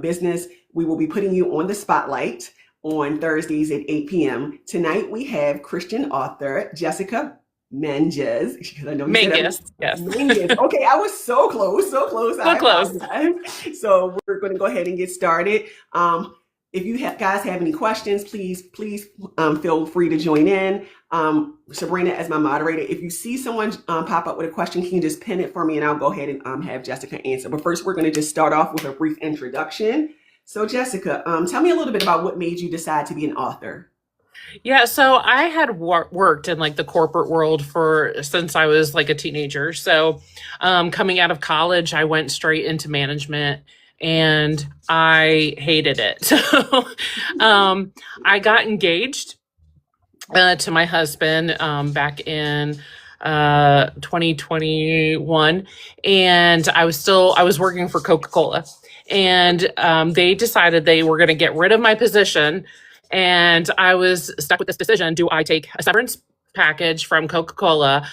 business. We will be putting you on the spotlight on Thursdays at 8 p.m. Tonight we have Christian author Jessica Menges. Because I know you said that. Mangus, yes. Menges. Okay, I was so close, so close. So I close. apologize. So we're going to go ahead and get started. If you guys have any questions, please feel free to join in. Sabrina, as my moderator, if you see someone pop up with a question, can you just pin it for me and I'll go ahead and have Jessica answer. But first, we're going to just start off with a brief introduction. So Jessica, tell me a little bit about what made you decide to be an author. Yeah, so I had worked in like the corporate world for since I was like a teenager. So coming out of college, I went straight into management and I hated it. So I got engaged to my husband back in 2021, and I was working for Coca-Cola, and they decided they were going to get rid of my position, and I was stuck with this decision: do I take a severance package from Coca-Cola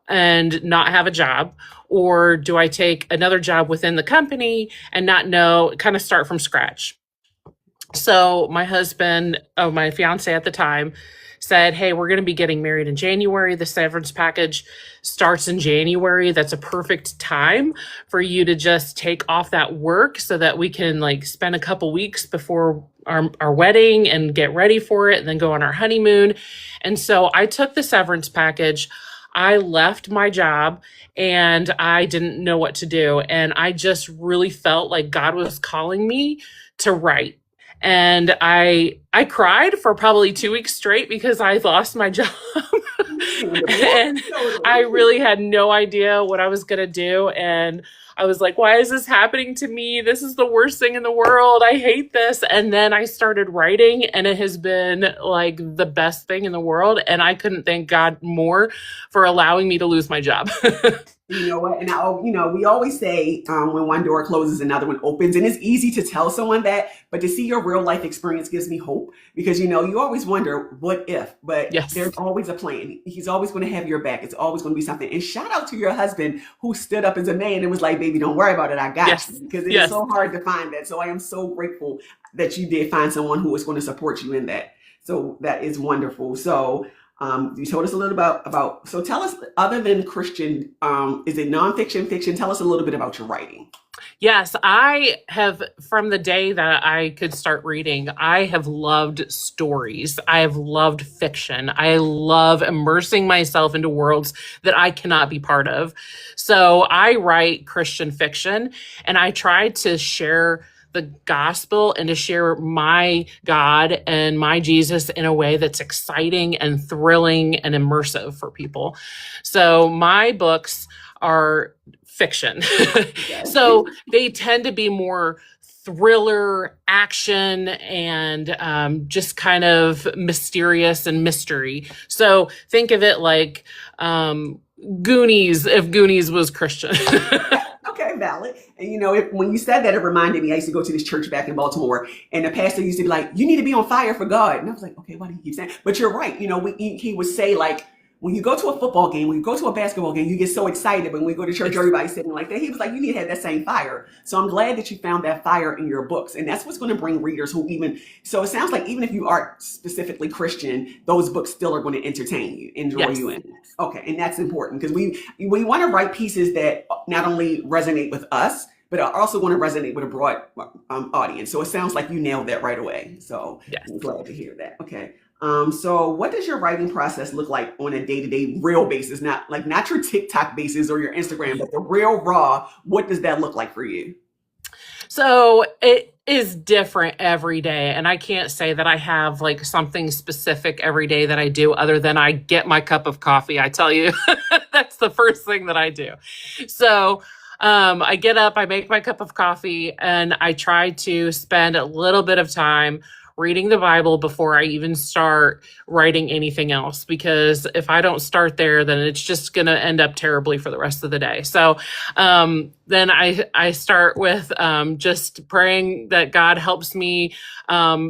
and not have a job, or do I take another job within the company and not know, kind of start from scratch? So my husband, my fiance at the time, said, "Hey, we're going to be getting married in January. The severance package starts in January. That's a perfect time for you to just take off that work so that we can like spend a couple weeks before our wedding and get ready for it and then go on our honeymoon." And so I took the severance package. I left my job and I didn't know what to do. And I just really felt like God was calling me to write. And I cried for probably 2 weeks straight because I lost my job. And I really had no idea what I was going to do. And I was like, why is this happening to me? This is the worst thing in the world. I hate this. And then I started writing, and it has been like the best thing in the world. And I couldn't thank God more for allowing me to lose my job. You know what? And we always say when one door closes, another one opens. And it's easy to tell someone that, but to see your real life experience gives me hope because, you always wonder what if, but Yes. there's always a plan. He's always going to have your back. It's always going to be something. And shout out to your husband who stood up as a man and was like, baby, don't worry about it. I got Yes. you. Because it is Yes. so hard to find that. So I am so grateful that you did find someone who was going to support you in that. So that is wonderful. So you told us a little about, so tell us, other than Christian, is it nonfiction, fiction? Tell us a little bit about your writing. Yes, I have, from the day that I could start reading, I have loved stories. I have loved fiction. I love immersing myself into worlds that I cannot be part of. So I write Christian fiction, and I try to share the gospel and to share my God and my Jesus in a way that's exciting and thrilling and immersive for people. So my books are fiction. Yes. So they tend to be more thriller, action, and just kind of mysterious and mystery. So think of it like Goonies, if Goonies was Christian. Okay, valid. And when you said that, it reminded me, I used to go to this church back in Baltimore, and the pastor used to be like, you need to be on fire for God. And I was like, okay, why do you keep saying? But you're right. He would say, like, when you go to a football game, when you go to a basketball game, you get so excited. But when we go to church, everybody's sitting like that. He was like, you need to have that same fire. So I'm glad that you found that fire in your books. And that's what's going to bring readers so it sounds like even if you aren't specifically Christian, those books still are going to entertain you, enjoy Yes. you in. Okay. And that's important because we want to write pieces that not only resonate with us, but are also going to resonate with a broad audience. So it sounds like you nailed that right away. So Yes. I'm glad to hear that. Okay. So what does your writing process look like on a day-to-day real basis? Not your TikTok basis or your Instagram, but the real raw. What does that look like for you? So it is different every day. And I can't say that I have like something specific every day that I do other than I get my cup of coffee. I tell you, that's the first thing that I do. So I get up, I make my cup of coffee, and I try to spend a little bit of time reading the Bible before I even start writing anything else. Because if I don't start there, then it's just going to end up terribly for the rest of the day. So then I start with just praying that God helps me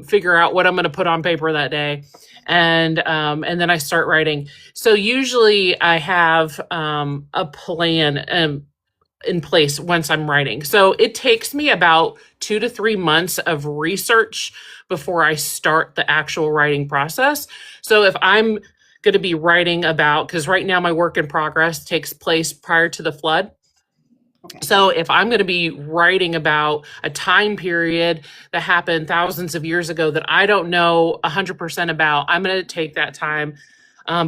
figure out what I'm going to put on paper that day. And then I start writing. So usually I have a plan. in place once I'm writing. So it takes me about 2 to 3 months of research before I start the actual writing process. So if I'm going to be writing about, because right now my work in progress takes place prior to the flood. Okay. So if I'm going to be writing about a time period that happened thousands of years ago that I don't know 100% about, I'm going to take that time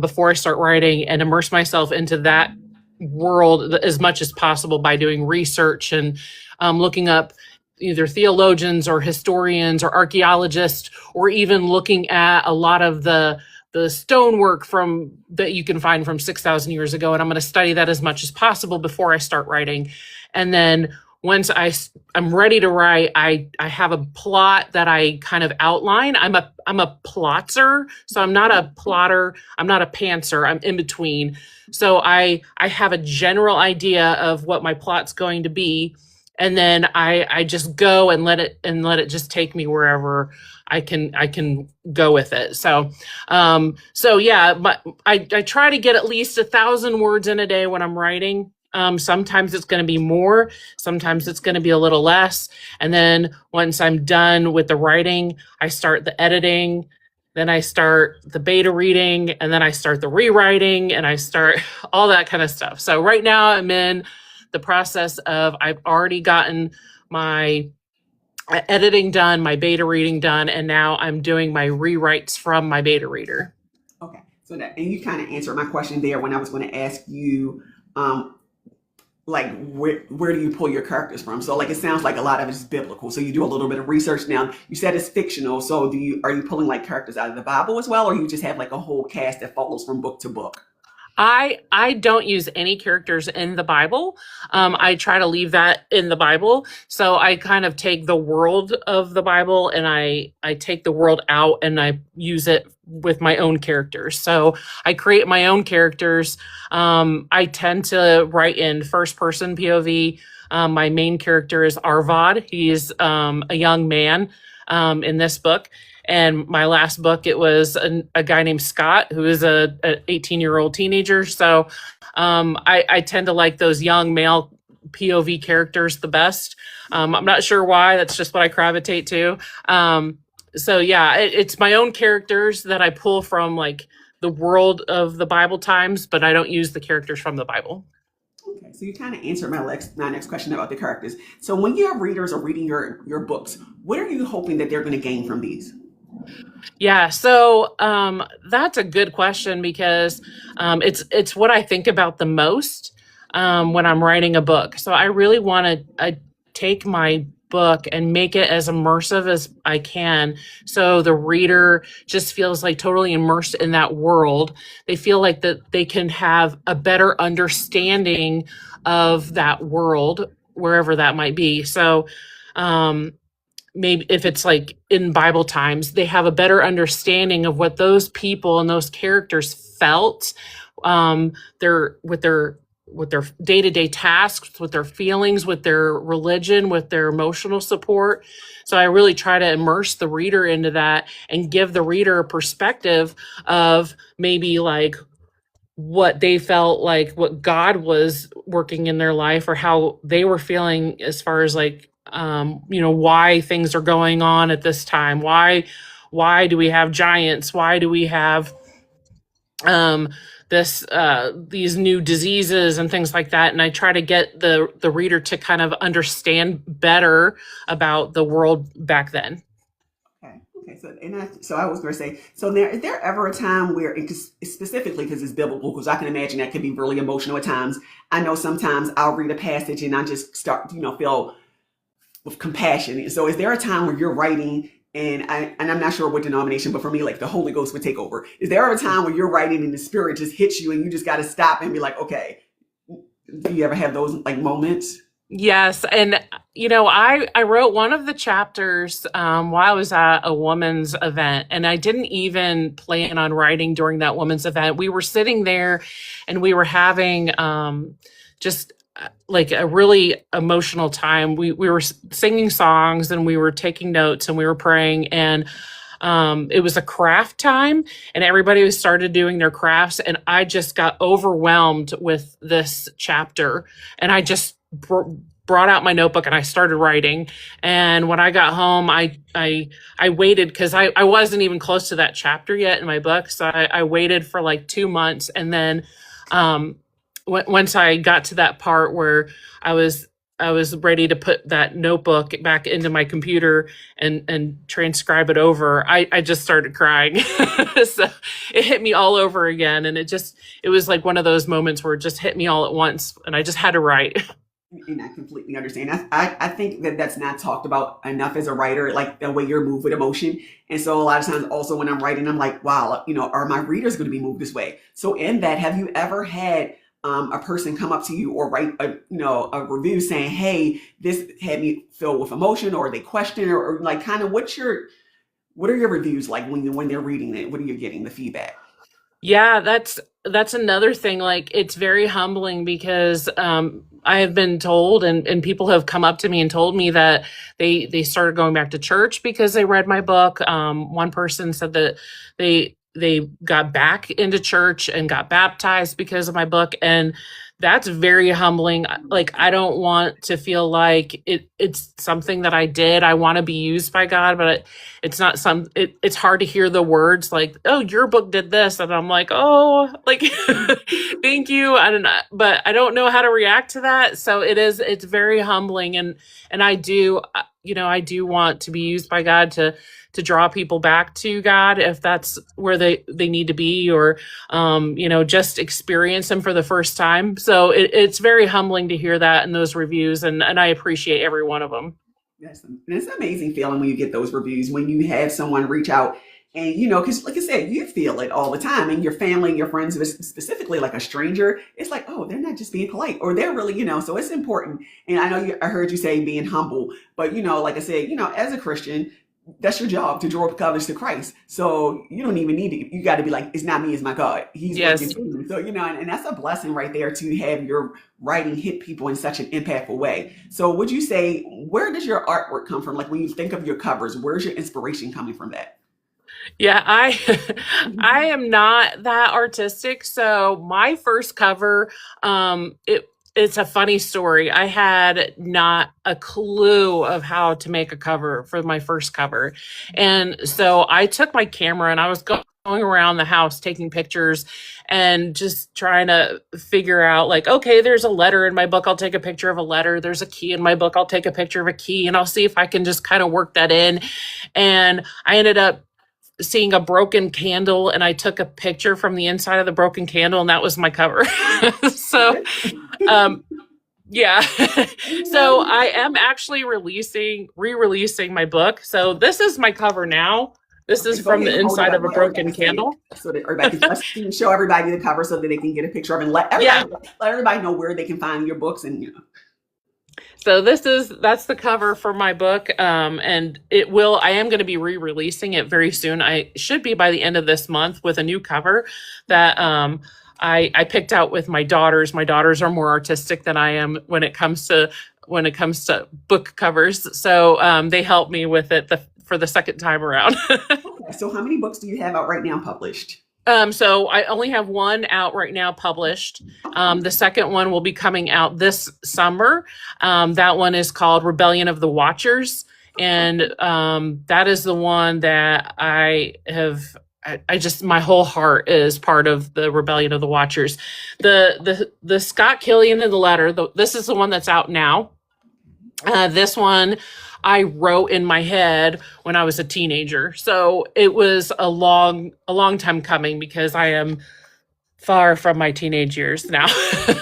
before I start writing and immerse myself into that world as much as possible by doing research and looking up either theologians or historians or archaeologists, or even looking at a lot of the stonework from that you can find from 6,000 years ago. And I'm going to study that as much as possible before I start writing. And then once I'm ready to write, I have a plot that I kind of outline. I'm a plotzer, so I'm not a plotter. I'm not a pantser. I'm in between. So I have a general idea of what my plot's going to be, and then I just go and let it just take me wherever I can go with it. So yeah, but I try to get at least 1,000 words in a day when I'm writing. Sometimes it's going to be more, sometimes it's going to be a little less. And then once I'm done with the writing, I start the editing, then I start the beta reading, and then I start the rewriting, and I start all that kind of stuff. So right now I'm in the process of, I've already gotten my editing done, my beta reading done, and now I'm doing my rewrites from my beta reader. Okay. So that, and you kind of answered my question there when I was going to ask you, like where do you pull your characters from? So like it sounds like a lot of it is biblical. So you do a little bit of research. Now you said it's fictional. So are you pulling like characters out of the Bible as well, or you just have like a whole cast that follows from book to book? I don't use any characters in the Bible. I try to leave that in the Bible. So I kind of take the world of the Bible and I take the world out and I use it with my own characters. So I create my own characters. I tend to write in first person POV. My main character is Arvad. He's a young man in this book. And my last book, it was a guy named Scott, who is a 18-year-old teenager. So I tend to like those young male POV characters the best. I'm not sure why. That's just what I gravitate to. So yeah, it's my own characters that I pull from like the world of the Bible times, but I don't use the characters from the Bible. Okay, so you kind of answered my next question about the characters. So when your readers are reading your books, what are you hoping that they're going to gain from these? Yeah, so that's a good question because it's what I think about the most when I'm writing a book. So I really want to take my book and make it as immersive as I can, so the reader just feels like totally immersed in that world. They feel like that they can have a better understanding of that world, wherever that might be. So maybe if it's like in Bible times, they have a better understanding of what those people and those characters felt, their with their day-to-day tasks, with their feelings, with their religion, with their emotional support. So I really try to immerse the reader into that and give the reader a perspective of maybe like what they felt like, what God was working in their life, or how they were feeling as far as like why things are going on at this time. Why do we have giants? Why do we have um these new diseases and things like that? And I try to get the reader to kind of understand better about the world back then. Okay. Okay. So I was going to say, so is there ever a time where, specifically because it's biblical, because I can imagine that could be really emotional at times. I know sometimes I'll read a passage and I just start, feel with compassion. So is there a time where you're writing and I'm not sure what denomination, but for me, like the Holy Ghost would take over. Is there ever a time where you're writing and the Spirit just hits you and you just got to stop and be like, okay, do you ever have those like moments? Yes. And, I wrote one of the chapters while I was at a woman's event, and I didn't even plan on writing during that woman's event. We were sitting there and we were having just like a really emotional time. We were singing songs and we were taking notes and we were praying, and it was a craft time and everybody was started doing their crafts, and I just got overwhelmed with this chapter, and I just brought out my notebook and I started writing. And when I got home, I waited because I wasn't even close to that chapter yet in my book. So I waited for like 2 months. And then um, once I got to that part where I was I was ready to put that notebook back into my computer and transcribe it over, I just started crying. So it hit me all over again. And it was like one of those moments where it just hit me all at once and I just had to write. And I completely understand. I think that that's not talked about enough as a writer, like the way you're moved with emotion. And so a lot of times also when I'm writing, I'm like, wow, are my readers going to be moved this way? So in that, have you ever had a person come up to you or write a review saying, hey, this had me filled with emotion, or they question, or like kind of what are your reviews like when they're reading it? What are you getting the feedback? Yeah, that's another thing. Like it's very humbling because I have been told and people have come up to me and told me that they started going back to church because they read my book. One person said that they got back into church and got baptized because of my book, and that's very humbling. Like I don't want to feel like it's something that I did. I want to be used by God, but it's not it's hard to hear the words like, oh, your book did this. And I'm like, oh, like, thank you. I don't know, but I don't know how to react to that. So it's very humbling. And I do, I do want to be used by God to draw people back to God if that's where they need to be, or, just experience them for the first time. So it's very humbling to hear that in those reviews. And I appreciate every one of them. It's an amazing feeling when you get those reviews, when you have someone reach out and, because like I said, you feel it all the time, and your family and your friends, specifically like a stranger, it's like, oh, they're not just being polite, or they're really, so it's important. And I know I heard you say being humble, but, like I said, as a Christian, that's your job to draw up others to Christ. So you don't even need to, you got to be like, it's not me, it's my God. He's working Yes. through me. So, and that's a blessing right there to have your writing hit people in such an impactful way. So would you say, where does your artwork come from? Like when you think of your covers, where's your inspiration coming from that? Yeah, I am not that artistic. So my first cover, it's a funny story. I had not a clue of how to make a cover for my first cover. And so I took my camera and I was going around the house taking pictures and just trying to figure out like, okay, there's a letter in my book. I'll take a picture of a letter. There's a key in my book. I'll take a picture of a key and I'll see if I can just kind of work that in. And I ended up seeing a broken candle and I took a picture from the inside of the broken candle and that was my cover. So, um, yeah. So I am actually re-releasing my book. So this is my cover now. This is Okay, go from ahead the and hold it inside up. of a Let everybody broken see it candle. so that everybody can show everybody the cover so that they can get a picture of it, and Yeah. let everybody know where they can find your books and So that's the cover for my book. And I am going to be re-releasing it very soon. I should be by the end of this month with a new cover that, I picked out with my daughters. My daughters are more artistic than I am when it comes to book covers. So, they helped me with it for the second time around. Okay, so how many books do you have out right now published? So I only have one out right now published. Okay. The second one will be coming out this summer. That one is called Rebellion of the Watchers. And that is the one that I just, my whole heart is part of the Rebellion of the Watchers. The Scott Killian in the letter, this is the one that's out now. This one I wrote in my head when I was a teenager. So it was a long time coming because I am far from my teenage years now. You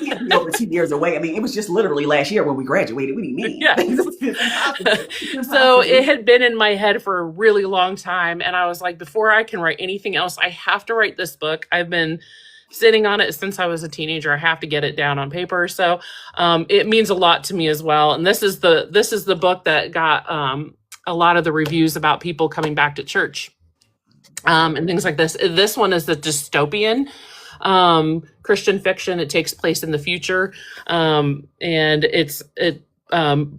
can't be over 2 years away. I mean, it was just literally last year when we graduated. What do you mean? Yeah. It's impossible. It's So impossible. it had been in my head for a really long time. And I was like, before I can write anything else, I have to write this book. I've been sitting on it since I was a teenager. I have to get it down on paper. So it means a lot to me as well. And this is the book that got a lot of the reviews about people coming back to church and things like this. This one is the dystopian Christian fiction. It takes place in the future, and it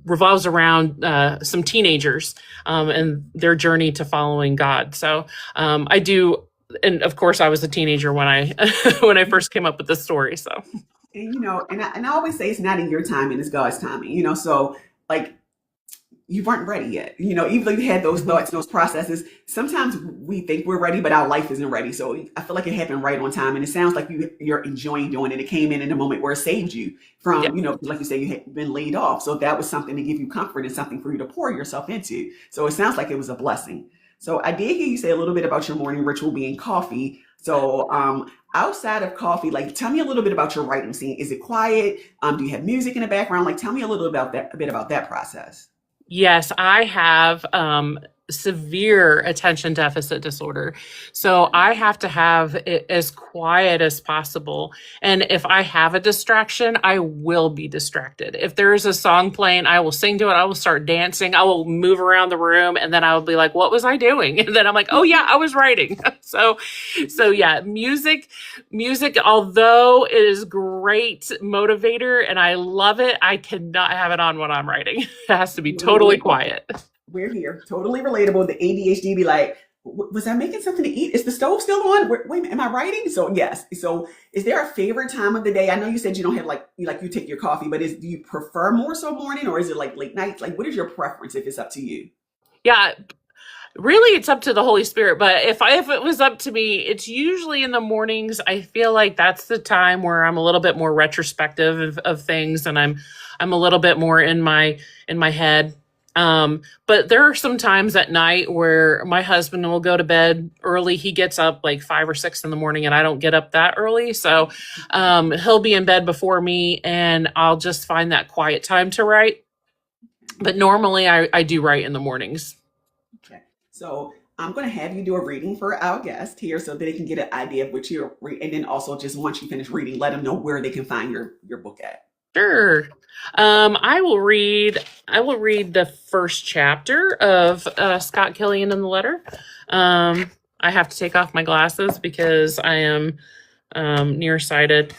revolves around some teenagers and their journey to following God. So I do, and of course, I was a teenager when I when I first came up with this story. So And and I always say it's not in your timing, it's God's timing. So like you weren't ready yet. Even though you had those Mhm. thoughts, those processes, sometimes we think we're ready, but our life isn't ready. So I feel like it happened right on time. And it sounds like you're enjoying doing it. It came in a moment where it saved you Yeah. from, like you say, you had been laid off. So that was something to give you comfort and something for you to pour yourself into. So it sounds like it was a blessing. So I did hear you say a little bit about your morning ritual being coffee. So outside of coffee, like tell me a little bit about your writing scene. Is it quiet? Do you have music in the background? Like tell me a little about that, a bit about that process. Yes, I have severe attention deficit disorder. So I have to have it as quiet as possible. And if I have a distraction, I will be distracted. If there is a song playing, I will sing to it. I will start dancing. I will move around the room and then I will be like, what was I doing? And then I'm like, oh yeah, I was writing. So yeah, music, although it is great motivator and I love it, I cannot have it on when I'm writing. It has to be totally quiet. We're here. Totally relatable. The ADHD be like, was I making something to eat? Is the stove still on? Wait a minute, am I writing? So yes. So is there a favorite time of the day? I know you said you don't have you take your coffee, but do you prefer more so morning or is it like late nights? Like what is your preference if it's up to you? Yeah, really it's up to the Holy Spirit, but if it was up to me, it's usually in the mornings. I feel like that's the time where I'm a little bit more retrospective of things and I'm a little bit more in my head. But there are some times at night where my husband will go to bed early. He gets up like 5 or 6 in the morning and I don't get up that early. So he'll be in bed before me and I'll just find that quiet time to write. But normally I do write in the mornings. Okay. So I'm going to have you do a reading for our guest here so that they can get an idea of what you're reading. And then also just once you finish reading, let them know where they can find your book at. Sure. I will read the first chapter of Scott Killian in the letter. I have to take off my glasses because I am nearsighted,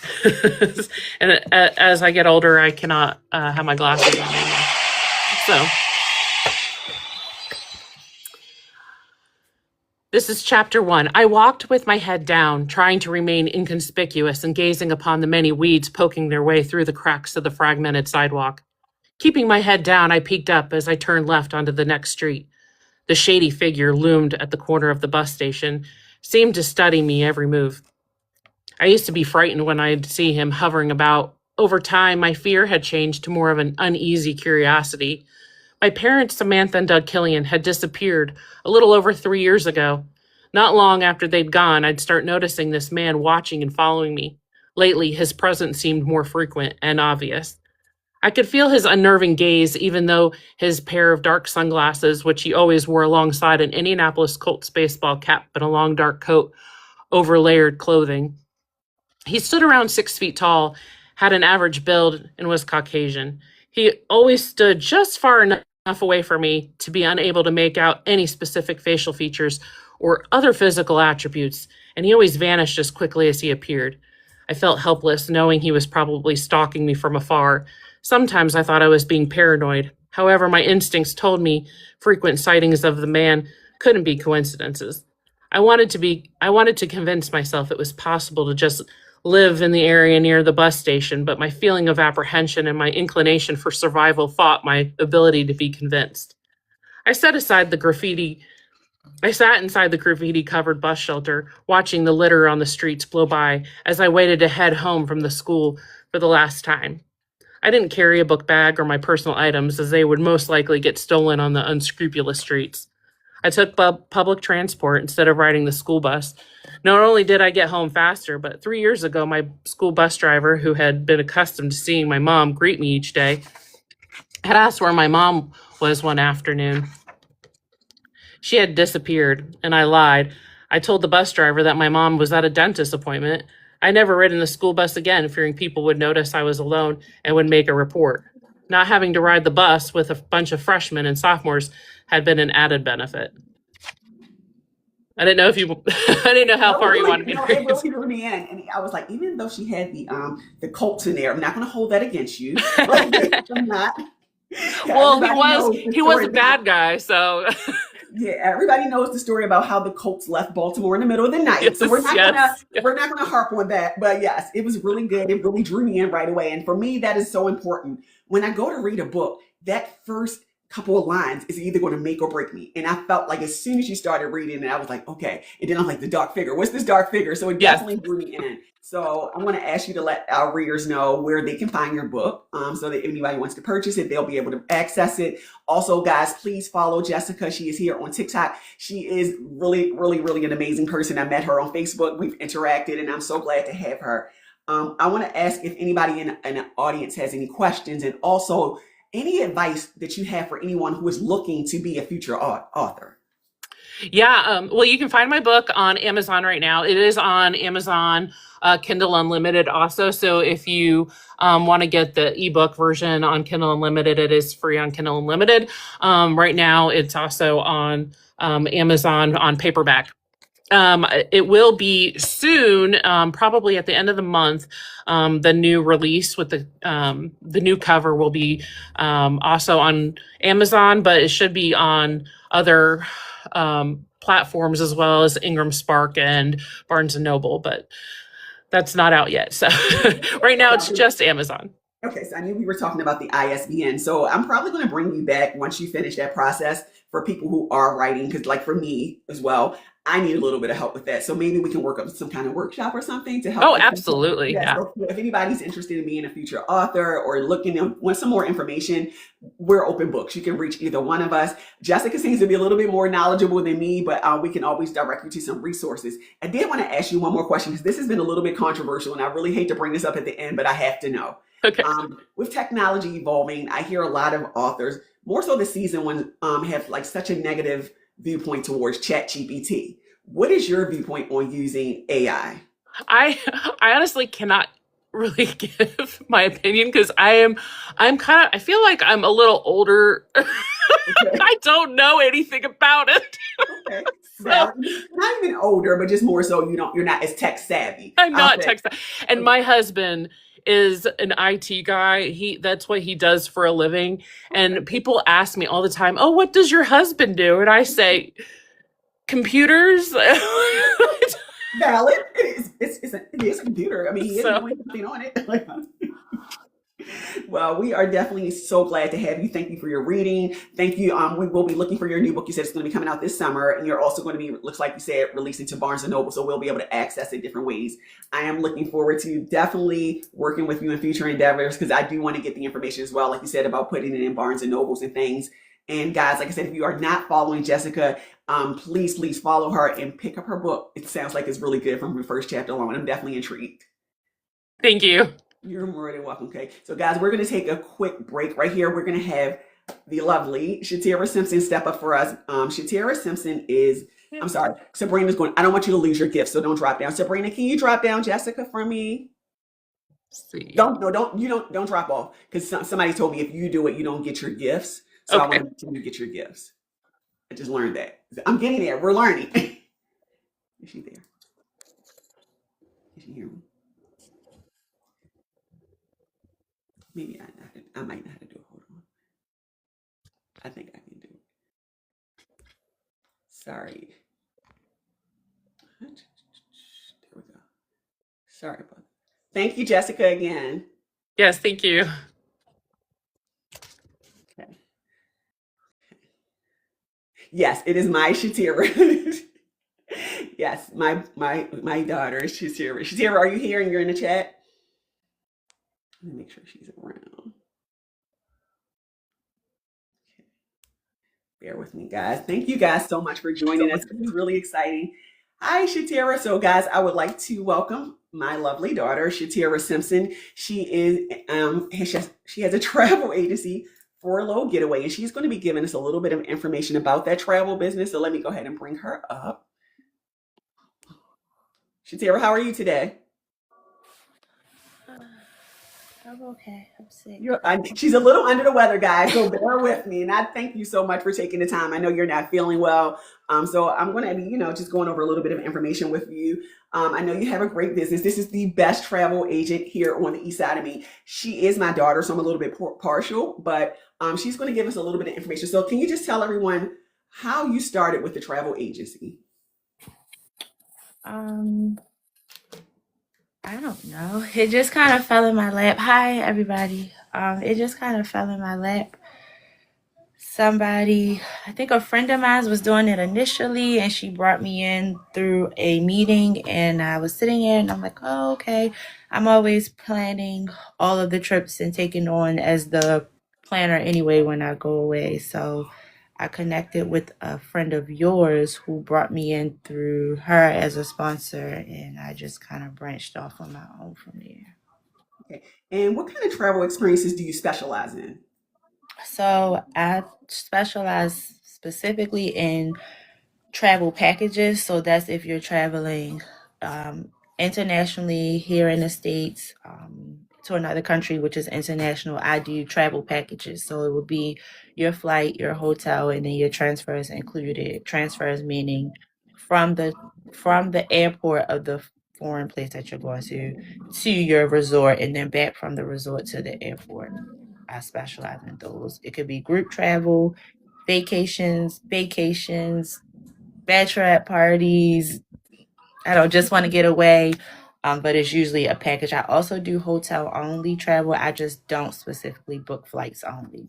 and as I get older, I cannot have my glasses on anymore. So this is chapter 1. I walked with my head down, trying to remain inconspicuous and gazing upon the many weeds poking their way through the cracks of the fragmented sidewalk. Keeping my head down, I peeked up as I turned left onto the next street. The shady figure loomed at the corner of the bus station, seemed to study me every move. I used to be frightened when I'd see him hovering about. Over time, my fear had changed to more of an uneasy curiosity. My parents, Samantha and Doug Killian, had disappeared a little over 3 years ago. Not long after they'd gone, I'd start noticing this man watching and following me. Lately, his presence seemed more frequent and obvious. I could feel his unnerving gaze, even though his pair of dark sunglasses, which he always wore alongside an Indianapolis Colts baseball cap and a long dark coat over layered clothing. He stood around 6 feet tall, had an average build, and was Caucasian. He always stood just far enough away from me to be unable to make out any specific facial features or other physical attributes, and he always vanished as quickly as he appeared. I felt helpless, knowing he was probably stalking me from afar. Sometimes I thought I was being paranoid. However, my instincts told me frequent sightings of the man couldn't be coincidences. I wanted to convince myself it was possible to just live in the area near the bus station, but my feeling of apprehension and my inclination for survival fought my ability to be convinced. I set aside the graffiti I sat inside the graffiti covered bus shelter, watching the litter on the streets blow by as I waited to head home from the school for the last time. I didn't carry a book bag or my personal items, as they would most likely get stolen on the unscrupulous streets. I took public transport instead of riding the school bus. Not only did I get home faster, but 3 years ago, my school bus driver, who had been accustomed to seeing my mom greet me each day, had asked where my mom was one afternoon. She had disappeared, and I lied. I told the bus driver that my mom was at a dentist appointment. I never ridden the school bus again, fearing people would notice I was alone and would make a report. Not having to ride the bus with a bunch of freshmen and sophomores had been an added benefit. I didn't know if you, I didn't know how No, it far you really, wanted me to it read. really drew me in, and I was like, even though she had the Colts in there, I'm not going to hold that against you. Like, I'm not. Well, he Everybody was knows the he was a story. bad guy, so Yeah, everybody knows the story about how the Colts left Baltimore in the middle of the night. So Yes, yes, yes. we're not gonna harp on that. But yes, it was really good. It really drew me in right away. And for me, that is so important. When I go to read a book, that first couple of lines is either going to make or break me. And I felt like as soon as you started reading it, I was like, okay. And then I'm like, the dark figure. What's this dark figure? So it Yes. definitely drew me in. So I want to ask you to let our readers know where they can find your book, so that if anybody wants to purchase it, they'll be able to access it. Also, guys, please follow Jessica. She is here on TikTok. She is really, really, really an amazing person. I met her on Facebook. We've interacted, and I'm so glad to have her. I want to ask if anybody in the audience has any questions, and also any advice that you have for anyone who is looking to be a future author. Yeah, well, you can find my book on Amazon right now. It is on Amazon Kindle Unlimited also. So if you want to get the ebook version on Kindle Unlimited, it is free on Kindle Unlimited. Right now, it's also on Amazon on paperback. It will be soon, probably at the end of the month. The new release with the new cover will be also on Amazon, but it should be on other platforms as well as Ingram Spark and Barnes and Noble, but that's not out yet. So right now it's just Amazon. Okay, so I knew we were talking about the ISBN. So I'm probably going to bring you back once you finish that process for people who are writing, because like for me as well, I need a little bit of help with that. So maybe we can work up some kind of workshop or something to help. Oh, absolutely. Yeah. Yeah. So if anybody's interested in being a future author or looking and want some more information, we're open books. You can reach either one of us. Jessica seems to be a little bit more knowledgeable than me, but we can always direct you to some resources. I did want to ask you one more question, because this has been a little bit controversial, and I really hate to bring this up at the end, but I have to know. Okay. With technology evolving, I hear a lot of authors, more so this season, when have like such a negative viewpoint towards ChatGPT. What is your viewpoint on using AI? I honestly cannot really give my opinion because I'm kind of, I feel like I'm a little older. Okay. I don't know anything about it. Okay. So Well, not even older, but just more so you're not as tech savvy. I'm I'll not say. tech savvy. And my husband is an IT guy. That's what he does for a living. And people ask me all the time, "Oh, what does your husband do?" And I say, "Computers." Valid. It is a computer. I mean, he is So doing something on it. Well, we are definitely so glad to have you. Thank you for your reading. Thank you. We will be looking for your new book. You said it's going to be coming out this summer, and you're also going to be, looks like you said, releasing to Barnes and Noble, so we'll be able to access it different ways. I am looking forward to definitely working with you in future endeavors, because I do want to get the information as well, like you said, about putting it in Barnes and Nobles and things. And guys, like I said, if you are not following Jessica, please follow her and pick up her book. It sounds like it's really good from the first chapter alone. I'm definitely intrigued. thank you. You're more than welcome. Okay. So guys, we're going to take a quick break right here. We're going to have the lovely Shatira Simpson step up for us. Shatira Simpson is, I'm sorry, Sabrina's going, I don't want you to lose your gift, so don't drop down. Sabrina, can you drop down Jessica for me? Let's see. Don't drop off, because somebody told me if you do it, you don't get your gifts. So I Okay. want you to get your gifts. I just learned that. I'm getting there. We're learning. Is she there? Can she hear me? Maybe I might not have to do it. Hold on. I think I can do it. Sorry. There we go. Sorry about that. Thank you, Jessica, again. Yes, thank you. Okay. Yes, it is my Shatira. Yes, my daughter is Shatira. Shatira, are you here and you're in the chat? Let me make sure she's around. Bear with me, guys. Thank you guys so much for joining us. This is really exciting. Hi, Shatira. So, guys, I would like to welcome my lovely daughter, Shatira Simpson. She has a travel agency for a little getaway, and she's going to be giving us a little bit of information about that travel business. So let me go ahead and bring her up. Shatira, how are you today? I'm okay. I'm sick. She's a little under the weather, guys, so bear with me. And I thank you so much for taking the time. I know you're not feeling well. So I'm going to be, just going over a little bit of information with you. I know you have a great business. This is the best travel agent here on the east side of me. She is my daughter, so I'm a little bit partial, but she's going to give us a little bit of information. So can you just tell everyone how you started with the travel agency. Um, I don't know. It just kind of fell in my lap. Hi, everybody. It just kind of fell in my lap. Somebody, I think a friend of mine was doing it initially, and she brought me in through a meeting, and I was sitting there, and I'm like, oh, okay. I'm always planning all of the trips and taking on as the planner anyway when I go away. So I connected with a friend of yours who brought me in through her as a sponsor, and I just kind of branched off on my own from there. Okay. And what kind of travel experiences do you specialize in? So I specialize specifically in travel packages. So that's if you're traveling internationally here in the States to another country, which is international. I do travel packages. So it would be your flight, your hotel, and then your transfers included. Transfers meaning from the from the airport of the foreign place that you're going to your resort, and then back from the resort to the airport. I specialize in those. It could be group travel, vacations, bachelorette parties. I don't just want to get away. But it's usually a package. I also do hotel only travel. I just don't specifically book flights only.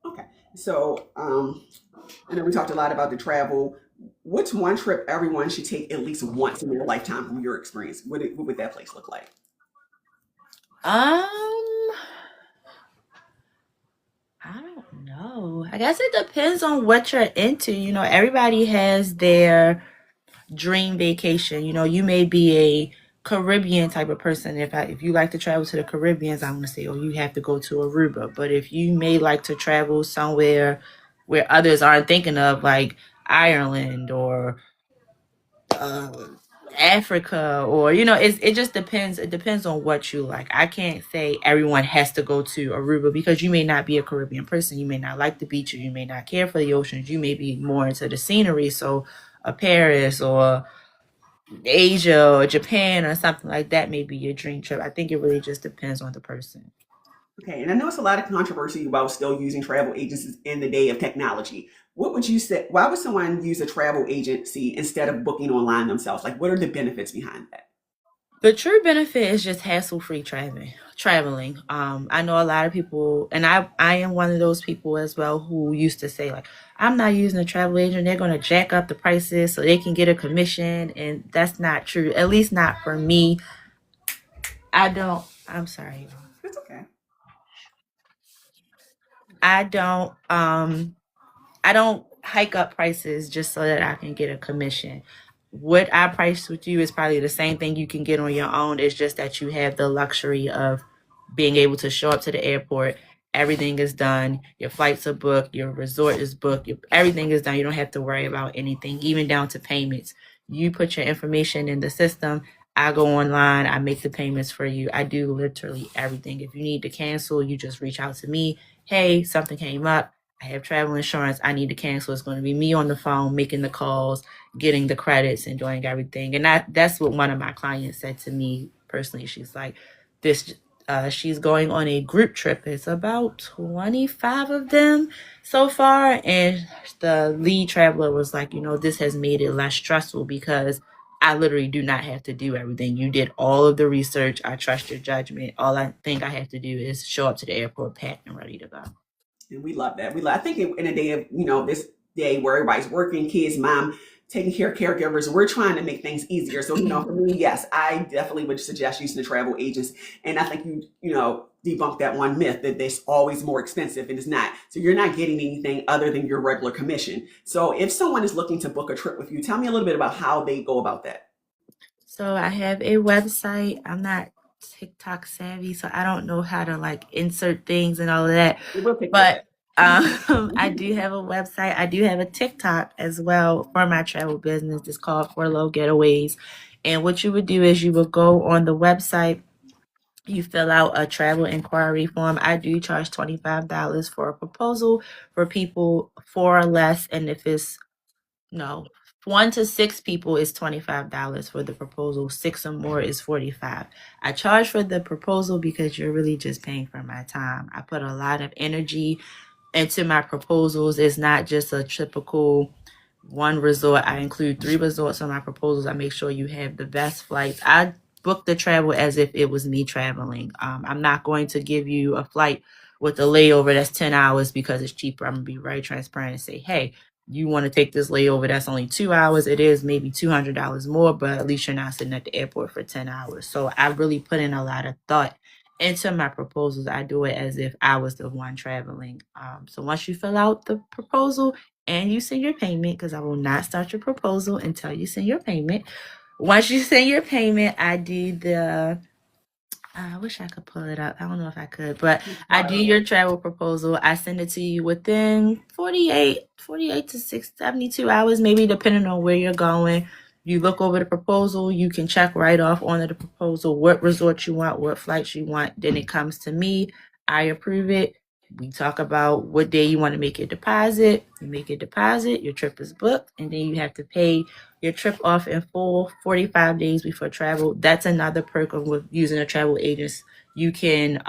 Okay. So, I know we talked a lot about the travel. What's one trip everyone should take at least once in their lifetime from your experience? What would that place look like? Um, I don't know. I guess it depends on what you're into. Everybody has their dream vacation. You may be a Caribbean type of person. If you like to travel to the Caribbeans, I'm gonna say, oh, you have to go to Aruba. But if you may like to travel somewhere where others aren't thinking of, like Ireland or uh, Africa, or it just depends. It depends on what you like. I can't say everyone has to go to Aruba because you may not be a Caribbean person. You may not like the beach, or you may not care for the oceans. You may be more into the scenery. So, a Paris or Asia or Japan or something like that may be your dream trip. I think it really just depends on the person. Okay, and I know it's a lot of controversy about still using travel agencies in the day of technology. What would you say? Why would someone use a travel agency instead of booking online themselves? Like, what are the benefits behind that? The true benefit is just hassle-free traveling. I know a lot of people, and I am one of those people as well who used to say like, I'm not using a travel agent. They're going to jack up the prices so they can get a commission, and that's not true. At least not for me. I don't. I'm sorry. That's okay. I don't. I don't hike up prices just so that I can get a commission. What I price with you is probably the same thing you can get on your own. It's just that you have the luxury of being able to show up to the airport. Everything is done. Your flights are booked. Your resort is booked. Everything is done. You don't have to worry about anything, even down to payments. You put your information in the system. I go online. I make the payments for you. I do literally everything. If you need to cancel, you just reach out to me. Hey, something came up. I have travel insurance. I need to cancel. It's going to be me on the phone making the calls, getting the credits, and doing everything. And that's what one of my clients said to me personally. She's like, this. She's going on a group trip. It's about 25 of them so far, and the lead traveler was like, this has made it less stressful because I literally do not have to do everything. You did all of the research. I trust your judgment. All I think I have to do is show up to the airport packed and ready to go. And we love that. I think in a day of, this day where everybody's working, kids, mom, taking care of caregivers, we're trying to make things easier. So, for me, yes, I definitely would suggest using the travel agents. And I think debunk that one myth that it's always more expensive, and it's not. So you're not getting anything other than your regular commission. So if someone is looking to book a trip with you, tell me a little bit about how they go about that. So I have a website. I'm not TikTok savvy, so I don't know how to like insert things and all of that. We'll take care of But that. I do have a website. I do have a TikTok as well for my travel business. It's called For Low Getaways. And what you would do is you would go on the website, you fill out a travel inquiry form. I do charge $25 for a proposal for people four or less. And if it's no, 1 to 6 people is $25 for the proposal. Six or more is 45. I charge for the proposal because you're really just paying for my time. I put a lot of energy into my proposals. It's not just a typical one resort. I include 3 resorts on my proposals. I make sure you have the best flights. I book the travel as if it was me traveling. I'm not going to give you a flight with a layover that's 10 hours because it's cheaper. I'm going to be very transparent and say, hey, you want to take this layover that's only 2 hours. It is maybe $200 more, but at least you're not sitting at the airport for 10 hours. So I really put in a lot of thought into my proposals. I do it as if I was the one traveling. So once you fill out the proposal and you send your payment, because I will not start your proposal until you send your payment. Once you send your payment, I do the I wish I could pull it up. I don't know if I could, but I do your travel proposal. I send it to you within 48 to 72 hours, maybe depending on where you're going. You look over the proposal, you can check right off onto the proposal what resort you want, what flights you want. Then it comes to me. I approve it. We talk about what day you want to make your deposit. You make your deposit, your trip is booked, and then you have to pay your trip off in full 45 days before travel. That's another perk of with using a travel agent. You can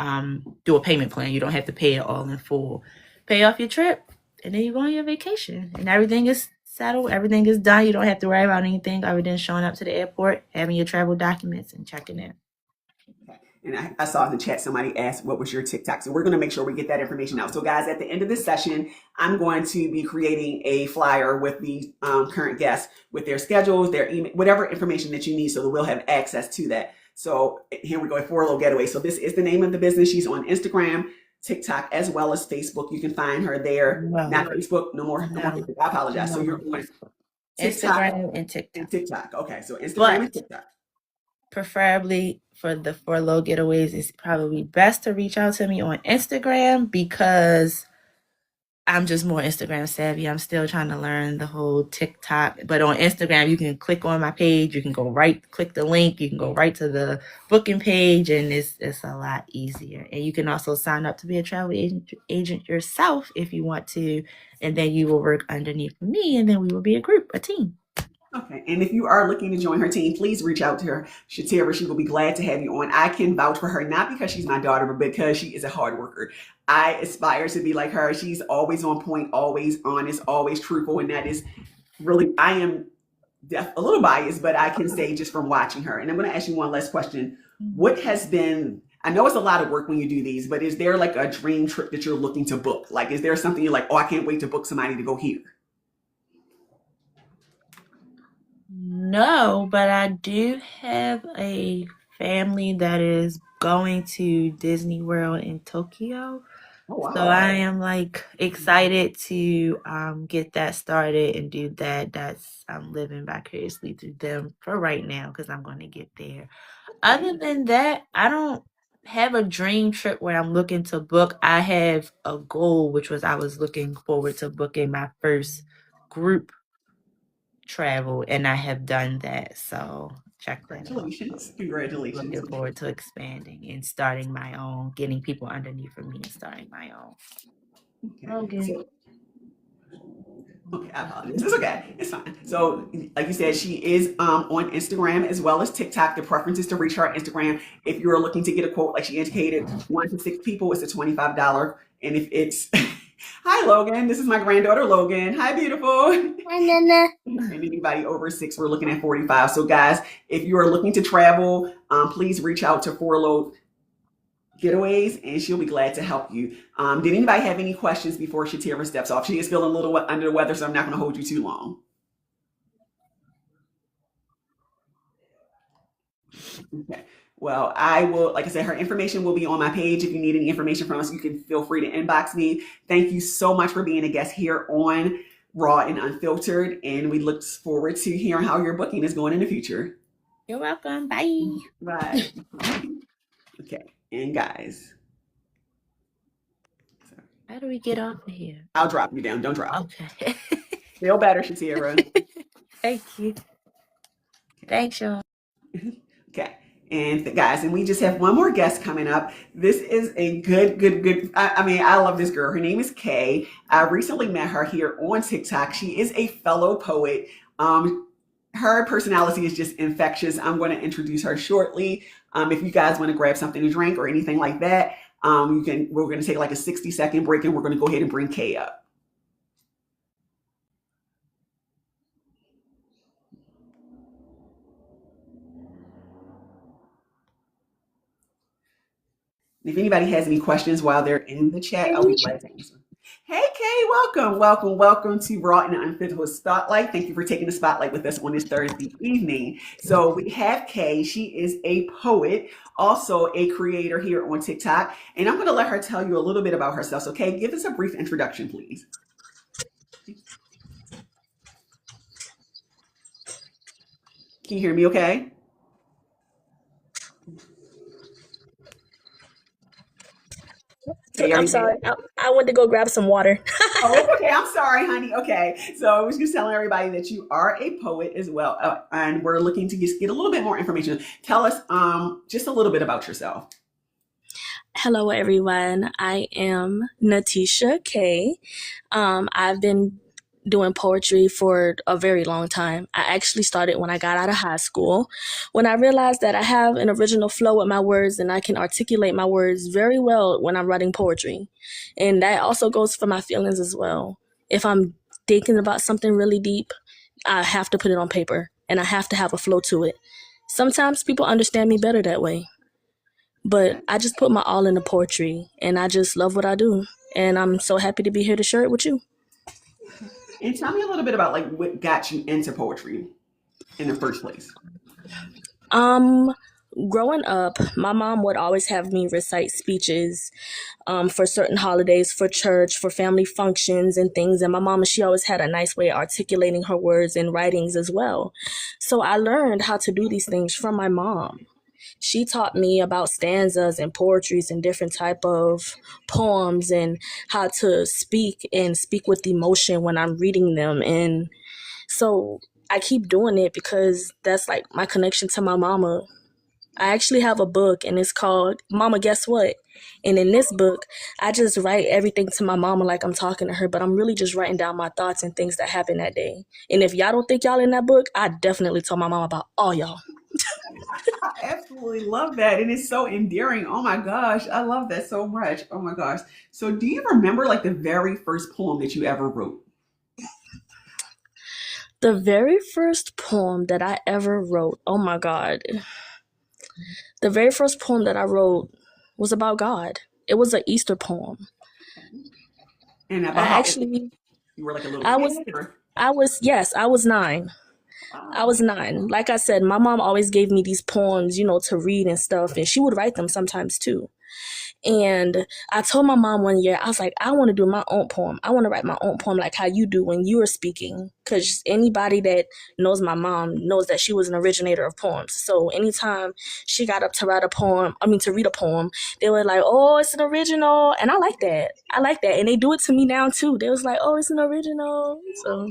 do a payment plan. You don't have to pay it all in full. Pay off your trip, and then you go on your vacation, and everything is settled. Everything is done. You don't have to worry about anything other than showing up to the airport, having your travel documents, and checking in. And I saw in the chat somebody asked, what was your TikTok? So we're going to make sure we get that information out. So guys, at the end of this session, I'm going to be creating a flyer with the current guests with their schedules, their email, whatever information that you need so that we'll have access to that. So here we go, 4 Low Getaway. So this is the name of the business. She's on Instagram, TikTok, as well as Facebook. You can find her there. No. Not Facebook, no more Facebook. I apologize. So you're on Instagram and TikTok. And TikTok. Okay, so Instagram and TikTok. Preferably for the 4 Low Getaways, it's probably best to reach out to me on Instagram because I'm just more Instagram savvy. I'm still trying to learn the whole TikTok. But on Instagram, you can click on my page. You can go click the link. You can go right to the booking page, and it's a lot easier. And you can also sign up to be a travel agent yourself if you want to, and then you will work underneath me, and then we will be a group, a team. Okay, and if you are looking to join her team, please reach out to her, Shatira. She will be glad to have you on. I can vouch for her, not because she's my daughter, but because she is a hard worker. I aspire to be like her. She's always on point, always honest, always truthful, and that is really, I am a little biased, but I can say just from watching her. And I'm going to ask you one last question. What has been, I know it's a lot of work when you do these, but is there like a dream trip that you're looking to book? Like, is there something you're like, oh, I can't wait to book somebody to go here? No, but I do have a family that is going to Disney World in Tokyo. Oh, wow. So I am like excited to get that started and do that. I'm living vicariously through them for right now because I'm going to get there. Other than that, I don't have a dream trip where I'm looking to book. I have a goal, which was I was looking forward to booking my first group travel, and I have done that. So check that out. Congratulations. Congratulations. Looking forward to expanding and starting my own, getting people underneath of me and starting my own. Okay. Okay, I apologize. It's okay. It's fine. So, like you said, she is on Instagram as well as TikTok. The preference is to reach her on Instagram. If you're looking to get a quote, like she indicated, 1 to 6 people, it's a $25. And if it's hi, Logan. This is my granddaughter, Logan. Hi, beautiful. Hi, Nana. And anybody over 6, we're looking at 45. So, guys, if you are looking to travel, please reach out to 4 Low Getaways, and she'll be glad to help you. Did anybody have any questions before Shatira steps off? She is feeling a little under the weather, so I'm not going to hold you too long. Okay. Well, I will, like I said, her information will be on my page. If you need any information from us, you can feel free to inbox me. Thank you so much for being a guest here on Raw and Unfiltered, and we look forward to hearing how your booking is going in the future. You're welcome. Bye. Bye. Okay. And guys, how do we get off of here? I'll drop you down. Don't drop. Okay. Feel better, Shatira. Thank you. Thanks, y'all. Okay. And guys, and we just have one more guest coming up. This is a good. I mean, I love this girl. Her name is Kay. I recently met her here on TikTok. She is a fellow poet. Her personality is just infectious. I'm going to introduce her shortly. If you guys want to grab something to drink or anything like that, We're going to take like a 60-second break, and we're going to go ahead and bring Kay up. If anybody has any questions while they're in the chat, I'll be glad to answer. Hey, Kay, welcome to Raw and Unfiltered Spotlight. Thank you for taking the spotlight with us on this Thursday evening. So we have Kay. She is a poet, also a creator here on TikTok, and I'm going to let her tell you a little bit about herself. So, Kay, give us a brief introduction, please. Can you hear me okay? Hey, I'm sorry. I went to go grab some water. Oh, okay. I'm sorry, honey. Okay. So I was just telling everybody that you are a poet as well. And we're looking to just get a little bit more information. Tell us just a little bit about yourself. Hello, everyone. I am Natisha K. I've been doing poetry for a very long time. I actually started when I got out of high school, when I realized that I have an original flow with my words and I can articulate my words very well when I'm writing poetry. And that also goes for my feelings as well. If I'm thinking about something really deep, I have to put it on paper and I have to have a flow to it. Sometimes people understand me better that way, but I just put my all into poetry and I just love what I do. And I'm so happy to be here to share it with you. And tell me a little bit about like what got you into poetry in the first place. Growing up, my mom would always have me recite speeches for certain holidays, for church, for family functions and things. And my mama, she always had a nice way of articulating her words and writings as well. So I learned how to do these things from my mom. She taught me about stanzas and poetries and different type of poems and how to speak and speak with emotion when I'm reading them. And so I keep doing it because that's like my connection to my mama. I actually have a book and it's called Mama Guess What? And in this book, I just write everything to my mama like I'm talking to her, but I'm really just writing down my thoughts and things that happened that day. And if y'all don't think y'all in that book, I definitely told my mama about all y'all. I absolutely love that. And it's so endearing. Oh my gosh. I love that so much. Oh my gosh. So do you remember like the very first poem that you ever wrote? The very first poem that I ever wrote, oh my God. The very first poem that I wrote was about God. It was an Easter poem. And I about how actually, you were like a little I was, kid? Or, yes, I was 9. I wow. was 9. Like I said, my mom always gave me these poems, to read and stuff, and she would write them sometimes too. And I told my mom one year, I was like, I want to do my own poem. I want to write my own poem like how you do when you were speaking. Because anybody that knows my mom knows that she was an originator of poems. So anytime she got up to read a poem, they were like, oh, it's an original. And I like that. And they do it to me now too. They was like, oh, it's an original. So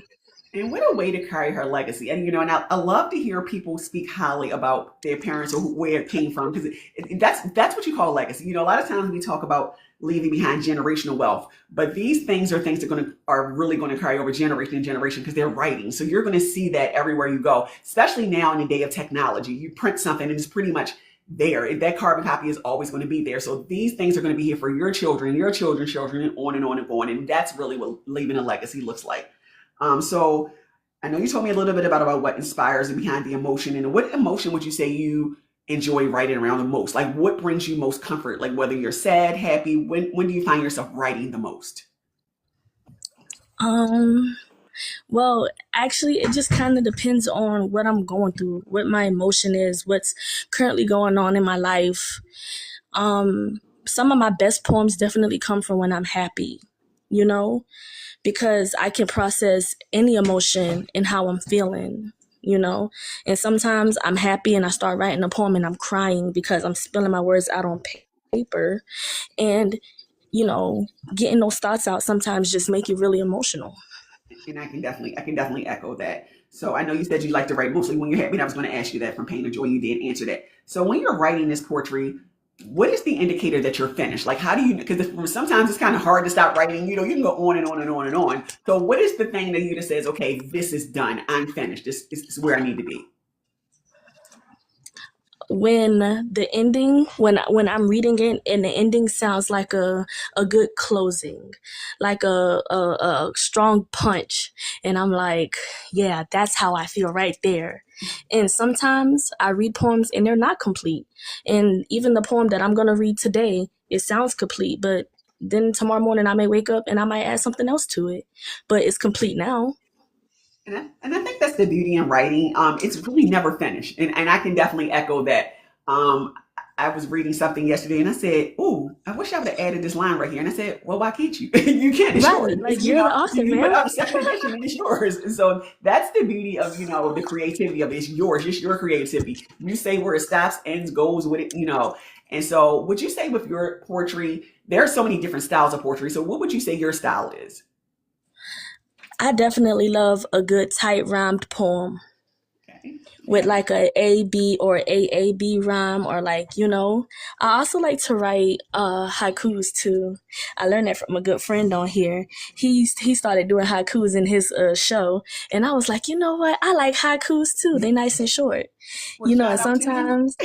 And what a way to carry her legacy. And, and I love to hear people speak highly about their parents or where it came from, because that's what you call legacy. A lot of times we talk about leaving behind generational wealth, but these things are things that are really going to carry over generation and generation because they're writing. So you're going to see that everywhere you go, especially now in the day of technology. You print something and it's pretty much there. That carbon copy is always going to be there. So these things are going to be here for your children, your children's children, and on and on and on. And that's really what leaving a legacy looks like. So I know you told me a little bit about what inspires and behind the emotion, and what emotion would you say you enjoy writing around the most? Like what brings you most comfort? Like whether you're sad, happy, when do you find yourself writing the most? well, actually, it just kind of depends on what I'm going through, what my emotion is, what's currently going on in my life. Some of my best poems definitely come from when I'm happy, you know, because I can process any emotion and how I'm feeling, And sometimes I'm happy and I start writing a poem and I'm crying because I'm spilling my words out on paper. And, getting those thoughts out sometimes just make you really emotional. And I can definitely echo that. So I know you said you like to write mostly when you're happy, and I was going to ask you that from pain or joy. You did answer that. So when you're writing this poetry, what is the indicator that you're finished? Like, how do you, because sometimes it's kind of hard to stop writing, you can go on and on and on and on. So what is the thing that you just says, okay, this is done. I'm finished. This is where I need to be. when the ending, when I'm reading it and the ending sounds like a good closing, like a strong punch, and I'm like, yeah, that's how I feel right there. And sometimes I read poems and they're not complete, and even the poem that I'm gonna read today, it sounds complete, but then tomorrow morning I may wake up and I might add something else to it, but it's complete now. And I think that's the beauty in writing. It's really never finished. And I can definitely echo that. Um, I was reading something yesterday and I said, "Ooh, I wish I would have added this line right here." And I said, "Well, why can't you? You can. It's yours. Right, like you're the author, You put man. out a second edition and it's yours." And so that's the beauty of, the creativity of it. It's yours, just your creativity. You say where it stops, ends, goes with it. And so would you say with your poetry, there are so many different styles of poetry. So what would you say your style is? I definitely love a good tight rhymed poem Okay. with Yeah. like a B or AAB rhyme, or I also like to write haikus too. I learned that from a good friend on here. He started doing haikus in his show, and I was like, you know what? I like haikus too. They nice and short. Well, And shout out to you. sometimes,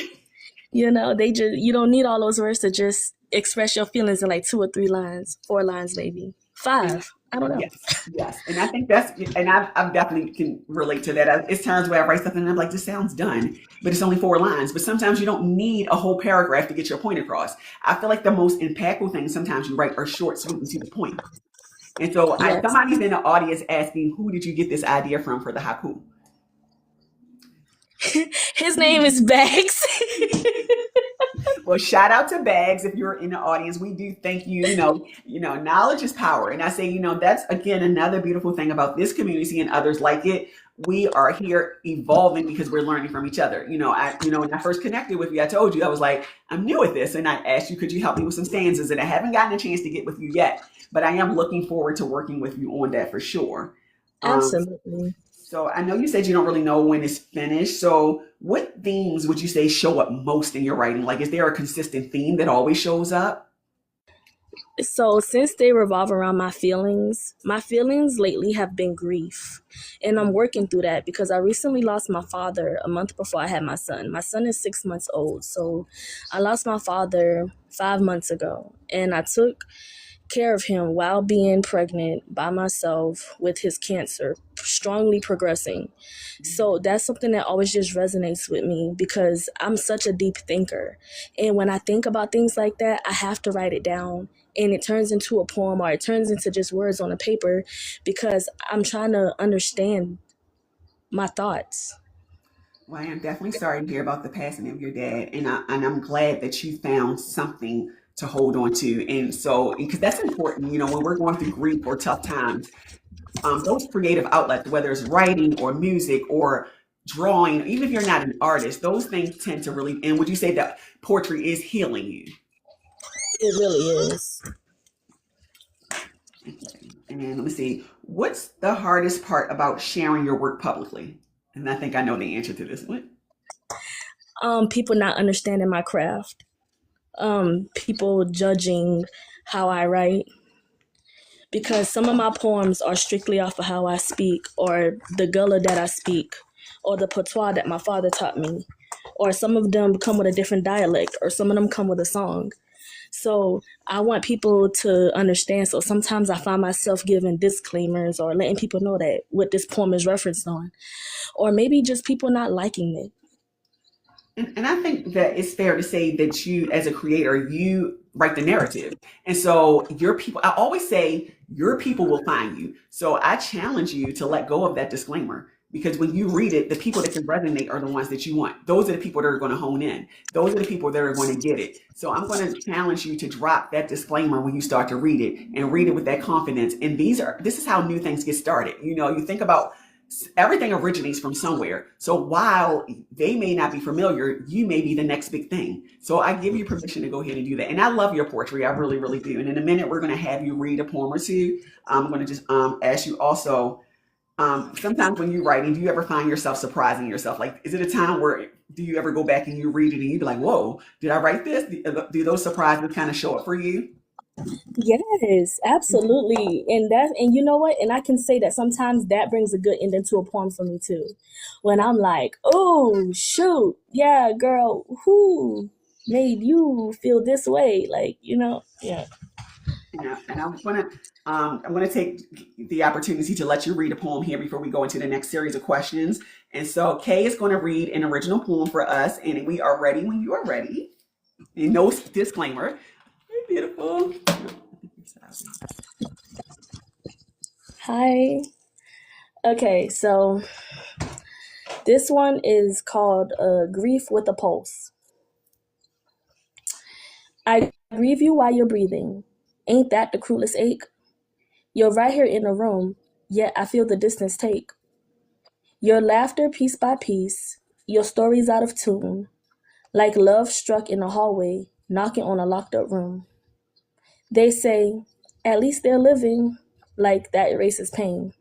they just you don't need all those words to just express your feelings in like 2 or 3 lines, 4 lines maybe. And 5. I don't know. yes, yes. And I think and I've definitely can relate to that. It's times where I write something and I'm like, this sounds done, but it's only 4 lines. But sometimes you don't need a whole paragraph to get your point across. I feel like the most impactful things sometimes you write are short, sweet, and to the point. And so Yes. somebody's in the audience asking, who did you get this idea from for the haiku? His name is Bags. Well, shout out to Bags if you're in the audience. We do thank you. Knowledge is power. And I say, that's again another beautiful thing about this community and others like it. We are here evolving because we're learning from each other. When I first connected with you, I told you I was like, I'm new at this. And I asked you, could you help me with some stanzas? And I haven't gotten a chance to get with you yet, but I am looking forward to working with you on that for sure. Um, Absolutely. so I know you said you don't really know when it's finished. So what themes would you say show up most in your writing? Like, is there a consistent theme that always shows up? So since they revolve around my feelings lately have been grief. And I'm working through that because I recently lost my father a month before I had my son. My son is 6 months old. So I lost my father 5 months ago. And I took care of him while being pregnant by myself with his cancer strongly progressing. So that's something that always just resonates with me because I'm such a deep thinker. And when I think about things like that, I have to write it down. And it turns into a poem or it turns into just words on a paper because I'm trying to understand my thoughts. Well, I am definitely sorry to hear about the passing of your dad, and I'm glad that you found something to hold on to, and so because that's important, when we're going through grief or tough times, those creative outlets, whether it's writing or music or drawing, even if you're not an artist, those things tend to really. And would you say that poetry is healing you? It really is. Okay. And let me see, what's the hardest part about sharing your work publicly? And I think I know the answer to this one. People not understanding my craft. People judging how I write because some of my poems are strictly off of how I speak or the gullah that I speak or the patois that my father taught me. Or some of them come with a different dialect or some of them come with a song. So I want people to understand. So sometimes I find myself giving disclaimers or letting people know that what this poem is referenced on. Or maybe just people not liking it. And I think that it's fair to say that you, as a creator, you write the narrative. And so your people, I always say your people will find you. So I challenge you to let go of that disclaimer because when you read it, the people that can resonate are the ones that you want. Those are the people that are going to hone in. Those are the people that are going to get it. So I'm going to challenge you to drop that disclaimer when you start to read it and read it with that confidence. And this is how new things get started. You think about everything originates from somewhere. So while they may not be familiar, you may be the next big thing. So I give you permission to go ahead and do that. And I love your poetry. I really, really do. And in a minute, we're going to have you read a poem or two. I'm going to just ask you also, sometimes when you're writing, do you ever find yourself surprising yourself? Like, is it a time where do you ever go back and you read it and you be like, whoa, did I write this? Do those surprises kind of show up for you? Yes, absolutely. And you know what? And I can say that sometimes that brings a good ending to a poem for me too. When I'm like, oh shoot, yeah, girl, who made you feel this way? Like, yeah. Yeah, and I'm gonna take the opportunity to let you read a poem here before we go into the next series of questions. And so Kay is going to read an original poem for us, and we are ready when you are ready. And no disclaimer. Beautiful. Hi. Okay, so this one is called Grief with a Pulse. I grieve you while you're breathing. Ain't that the cruelest ache? You're right here in the room, yet I feel the distance take. Your laughter piece by piece, your stories out of tune, like love struck in a hallway, knocking on a locked up room. They say, at least they're living, like that erases pain,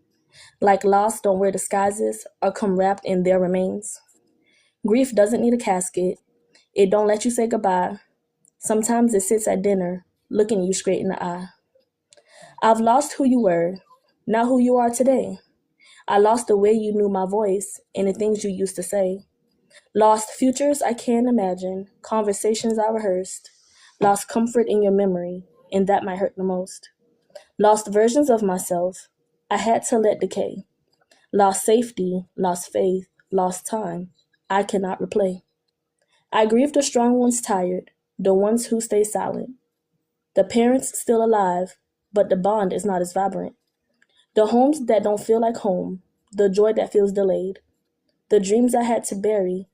like loss don't wear disguises or come wrapped in their remains. Grief doesn't need a casket, it don't let you say goodbye. Sometimes it sits at dinner, looking you straight in the eye. I've lost who you were, not who you are today. I lost the way you knew my voice and the things you used to say. Lost futures I can't imagine, conversations I rehearsed. Lost comfort in your memory, and that might hurt the most. Lost versions of myself I had to let decay. Lost safety, lost faith, lost time I cannot replay. I grieve the strong ones tired, the ones who stay silent. The parents still alive, but the bond is not as vibrant. The homes that don't feel like home, the joy that feels delayed. The dreams I had to bury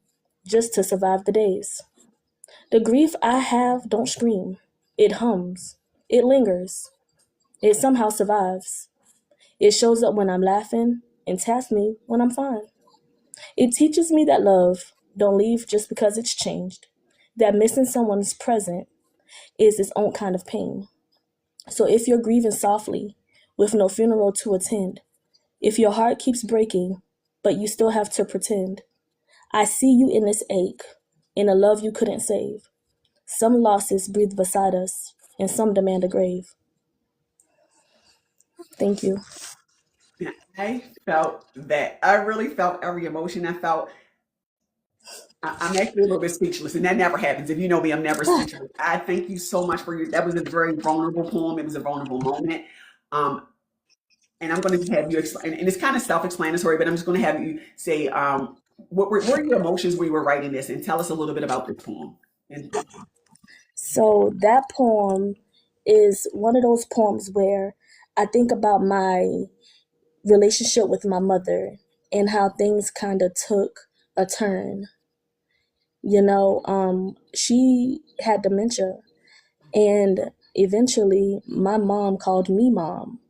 just to survive the days. The grief I have don't scream. It hums. It lingers. It somehow survives. It shows up when I'm laughing and taps me when I'm fine. It teaches me that love don't leave just because it's changed. That missing someone's present is its own kind of pain. So if you're grieving softly, with no funeral to attend, if your heart keeps breaking, but you still have to pretend, I see you in this ache, in a love you couldn't save. Some losses breathe beside us, and some demand a grave. Thank you. Yeah, I felt that. I really felt every emotion. I'm actually a little bit speechless, and that never happens. If you know me, I'm never speechless. I thank you so much for your. That was a very vulnerable poem. It was a vulnerable moment. Um, and I'm going to have you explain, and it's kind of self-explanatory, but I'm just going to have you say, what were your emotions when you were writing this, and tell us a little bit about this poem. And So that poem is one of those poems where I think about my relationship with my mother and how things kind of took a turn. She had dementia, and eventually my mom called me mom.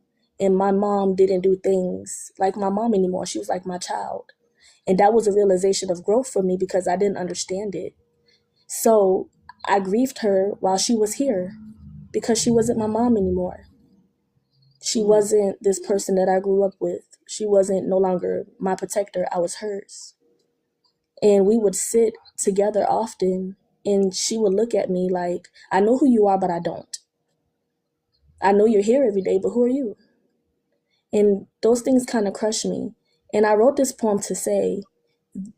And my mom didn't do things like my mom anymore. She was like my child. And that was a realization of growth for me because I didn't understand it. So I grieved her while she was here because she wasn't my mom anymore. She wasn't this person that I grew up with. She wasn't no longer my protector. I was hers. And we would sit together often, and she would look at me like, I know who you are, but I don't. I know you're here every day, but who are you? And those things kind of crush me. And I wrote this poem to say,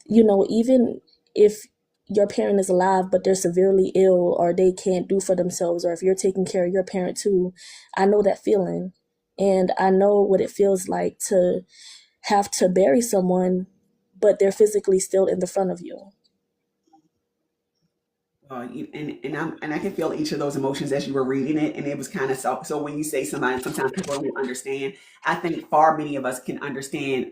even if your parent is alive, but they're severely ill or they can't do for themselves, or if you're taking care of your parent too, I know that feeling. And I know what it feels like to have to bury someone, but they're physically still in the front of you. and I can feel each of those emotions as you were reading it, and it was kind of so. When you say somebody, sometimes people don't understand. I think far many of us can understand.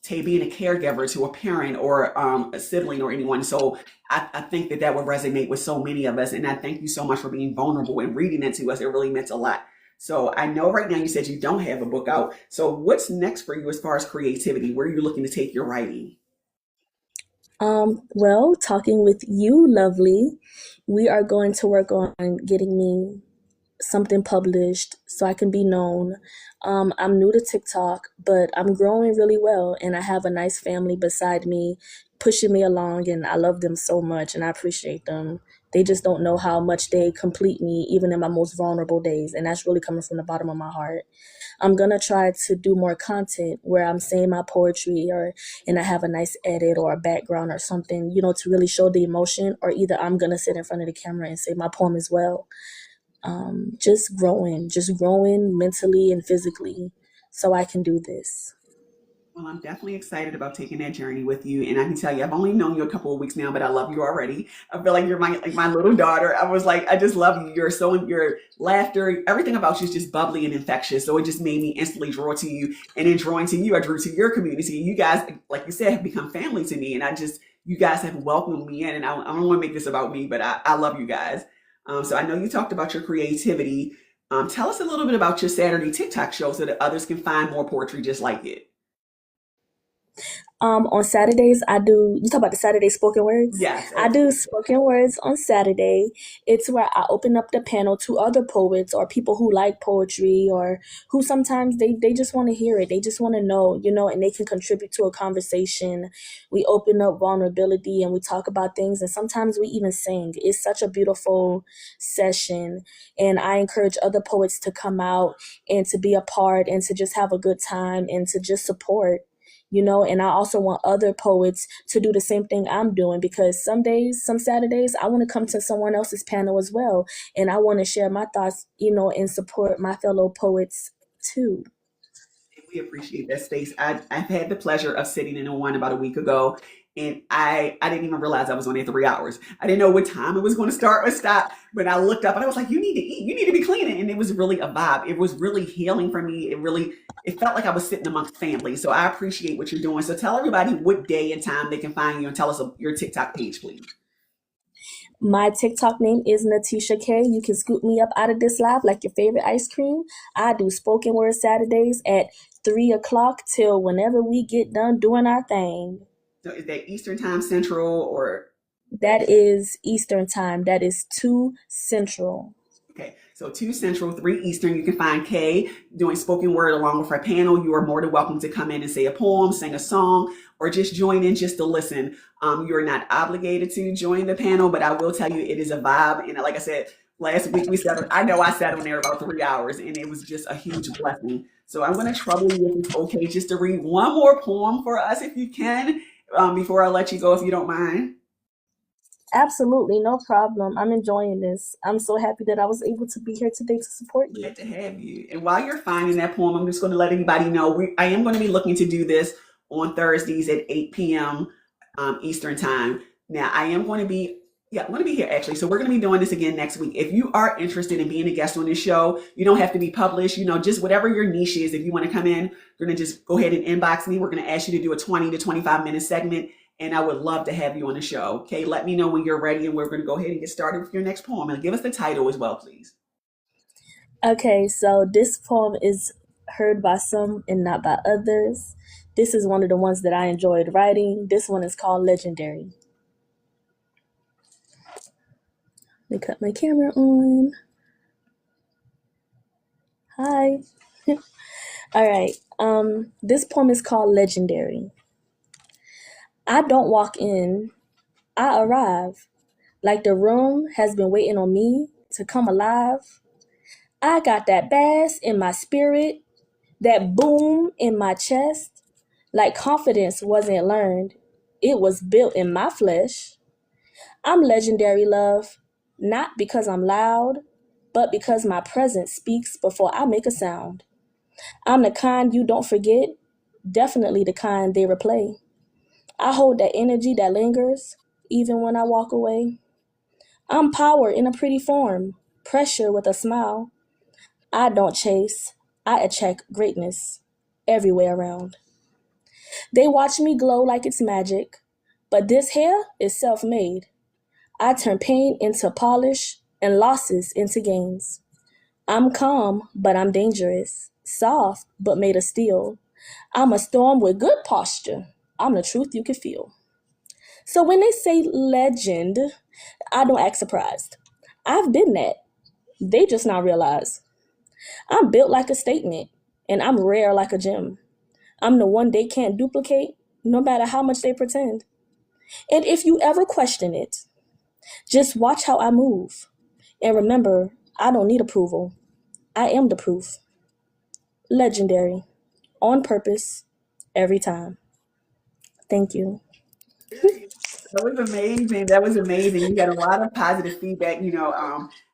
Being a caregiver to a parent or a sibling or anyone. So I think that would resonate with so many of us. And I thank you so much for being vulnerable and reading it to us. It really meant a lot. So I know right now you said you don't have a book out. So what's next for you as far as creativity? Where are you looking to take your writing? Well, talking with you, lovely, we are going to work on getting me something published so I can be known. I'm new to TikTok, but I'm growing really well, and I have a nice family beside me pushing me along, and I love them so much, and I appreciate them. They just don't know how much they complete me, even in my most vulnerable days. And that's really coming from the bottom of my heart. I'm gonna try to do more content where I'm saying my poetry, and I have a nice edit or a background or something, to really show the emotion. Or either I'm gonna sit in front of the camera and say my poem as well. Just growing mentally and physically, so I can do this. Well, I'm definitely excited about taking that journey with you. And I can tell you, I've only known you a couple of weeks now, but I love you already. I feel like you're my little daughter. I was like, I just love you. Your laughter, everything about you is just bubbly and infectious. So it just made me instantly draw to you. And in drawing to you, I drew to your community. You guys, like you said, have become family to me. And you guys have welcomed me in. And I don't want to make this about me, but I love you guys. So I know you talked about your creativity. Tell us a little bit about your Saturday TikTok show so that others can find more poetry just like it. On Saturdays, you talk about the Saturday spoken words? Yes. I do spoken words on Saturday. It's where I open up the panel to other poets or people who like poetry, or who sometimes they just want to hear it. They just want to know, and they can contribute to a conversation. We open up vulnerability and we talk about things, and sometimes we even sing. It's such a beautiful session. And I encourage other poets to come out and to be a part and to just have a good time and to just support. And I also want other poets to do the same thing I'm doing, because some Saturdays, I want to come to someone else's panel as well. And I want to share my thoughts, and support my fellow poets too. We appreciate that space. I've had the pleasure of sitting in one about a week ago, and I didn't even realize I was on there 3 hours. I didn't know what time it was going to start or stop, but I looked up and I was like, you need to eat, you need to be cleaning. And it was really a vibe. It was really healing for me. It felt like I was sitting amongst family. So I appreciate what you're doing. So tell everybody what day and time they can find you, and tell us your TikTok page, please. My TikTok name is Natisha K. You can scoop me up out of this live like your favorite ice cream. I do spoken word Saturdays at 3 o'clock till whenever we get done doing our thing. So is that Eastern time, Central, or? That is Eastern time. That is 2 Central. Okay, so 2 Central, 3 Eastern. You can find Kay doing spoken word along with her panel. You are more than welcome to come in and say a poem, sing a song, or just join in just to listen. You're not obligated to join the panel, but I will tell you it is a vibe. And like I said, last week I sat on there about 3 hours, and it was just a huge blessing. So I'm going to trouble you if it's okay just to read one more poem for us if you can, before I let you go, if you don't mind. Absolutely, no problem. I'm enjoying this. I'm so happy that I was able to be here today to support you. Glad to have you. And while you're finding that poem, I'm just going to let everybody know I am going to be looking to do this on Thursdays at 8 p.m. Eastern time. Now, I'm going to be here actually. So we're going to be doing this again next week. If you are interested in being a guest on this show, you don't have to be published, just whatever your niche is. If you want to come in, you're going to just go ahead and inbox me. We're going to ask you to do a 20 to 25 minute segment. And I would love to have you on the show. Okay, let me know when you're ready, and we're going to go ahead and get started with your next poem. And give us the title as well, please. Okay, so this poem is heard by some and not by others. This is one of the ones that I enjoyed writing. This one is called Legendary. Let me cut my camera on. Hi. All right. This poem is called Legendary. I don't walk in, I arrive, like the room has been waiting on me to come alive. I got that bass in my spirit, that boom in my chest, like confidence wasn't learned. It was built in my flesh. I'm legendary, love, not because I'm loud, but because my presence speaks before I make a sound. I'm the kind you don't forget, definitely the kind they replay. I hold that energy that lingers, even when I walk away. I'm power in a pretty form, pressure with a smile. I don't chase, I attract greatness everywhere around. They watch me glow like it's magic, but this hair is self-made. I turn pain into polish and losses into gains. I'm calm, but I'm dangerous, soft, but made of steel. I'm a storm with good posture. I'm the truth you can feel. So when they say legend, I don't act surprised. I've been that. They just not realize. I'm built like a statement, and I'm rare like a gem. I'm the one they can't duplicate, no matter how much they pretend. And if you ever question it, Just watch how I move. And remember, I don't need approval. I am the proof. Legendary. On purpose. Every time. Thank you. That was amazing. That was amazing. You got a lot of positive feedback.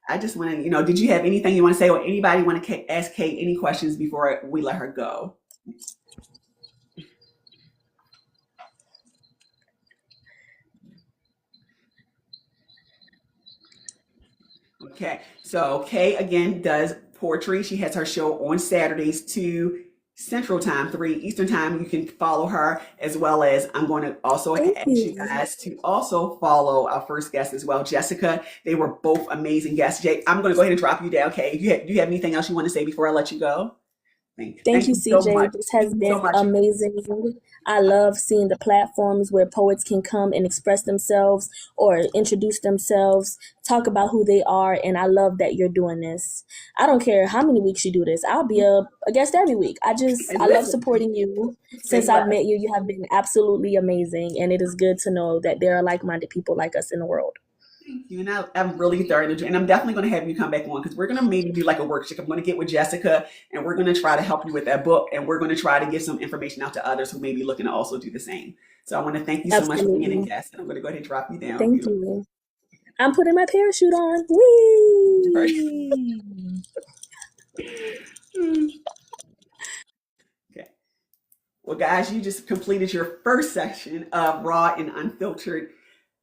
I just want to, did you have anything you want to say, or anybody want to ask Kate any questions before we let her go? Okay, so Kay again does poetry. She has her show on Saturdays, 2 Central Time, 3 Eastern Time. You can follow her, as well as I'm going to also Thank ask you you. guys to also follow our first guest as well, Jessica. They were both amazing guests. Jake, I'm going to go ahead and drop you down. Okay, do you have anything else you want to say before I let you go? Thank Thank you, you so CJ. much. This Thank has you so been much. amazing. I love seeing the platforms where poets can come and express themselves or introduce themselves, talk about who they are, and I love that you're doing this. I don't care how many weeks you do this. I'll be a guest every week. And I love listen, supporting you. say Since I've less. met you, you have been absolutely amazing, and it is good to know that there are like-minded people like us in the world. Thank you. And I'm really thoroughly enjoying, and I'm definitely going to have you come back on because we're going to maybe do like a workshop. I'm going to get with Jessica and we're going to try to help you with that book, and we're going to try to get some information out to others who may be looking to also do the same. So I want to thank you so much for being a Absolutely. guest. And I'm going to go ahead and drop you down. Thank Beautiful. you. I'm putting my parachute on. Whee! Okay. Well, guys, you just completed your first section of Raw and Unfiltered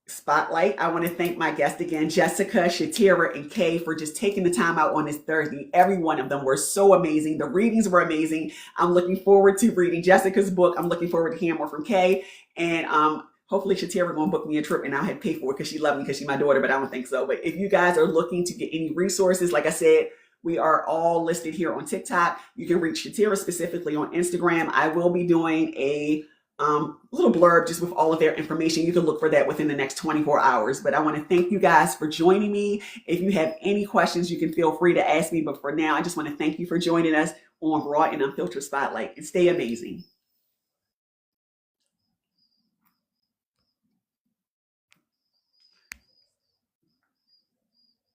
Spotlight. I want to thank my guests again, Jessica, Shatira, and Kay, for just taking the time out on this Thursday. Every one of them were so amazing. The readings were amazing. I'm looking forward to reading Jessica's book. I'm looking forward to hearing more from Kay. And hopefully Shatira going to book me a trip and I'll have to pay for it because she loved me because she's my daughter, but I don't think so. But if you guys are looking to get any resources, like I said, we are all listed here on TikTok. You can reach Shatira specifically on Instagram. I will be doing a little blurb just with all of their information. You can look for that within the next 24 hours. But I want to thank you guys for joining me. If you have any questions, you can feel free to ask me. But for now, I just want to thank you for joining us on Raw and Unfiltered Spotlight, and stay amazing.